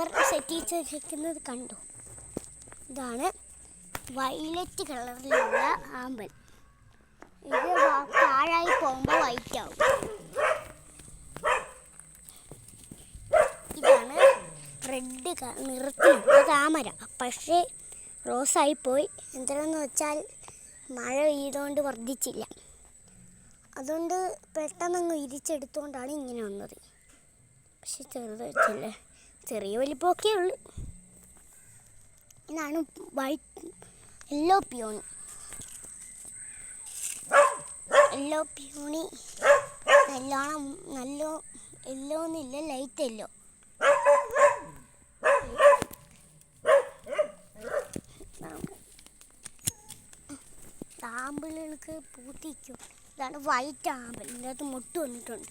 Flower set ചെയ്തിരിക്കുന്നത് കണ്ടു. ഇതാണ് വയലറ്റ് കളറിലുള്ള ആമ്പൽ. ഇത് താഴായി പോകുമ്പോൾ വൈറ്റ് ആവും. ഇതാണ് റെഡ് നിറത്തിലുള്ള താമര. പക്ഷേ റോസായിപ്പോയി. എന്തിനാന്ന് വെച്ചാൽ മഴ പെയ്തുകൊണ്ട് വർദ്ധിച്ചില്ല. അതുകൊണ്ട് പെട്ടെന്നങ്ങ് ഇരിച്ചെടുത്തുകൊണ്ടാണ് ഇങ്ങനെ വന്നത്. പക്ഷെ ചെറുത് വെച്ചില്ലേ, ചെറിയ വലിപ്പമൊക്കെ ഉള്ളു. ഇതാണ് യെല്ലോ പിയോണി. യെല്ലോ പിയോണി നല്ല യെല്ലോ എന്നില്ല, ലൈറ്റ് യെല്ലോ. ആമ്പലുകൾക്ക് പൂത്തിക്കും. ഇതാണ് വൈറ്റ് ആമ്പൽ. ഇതിനകത്ത് മുട്ട് വന്നിട്ടുണ്ട്.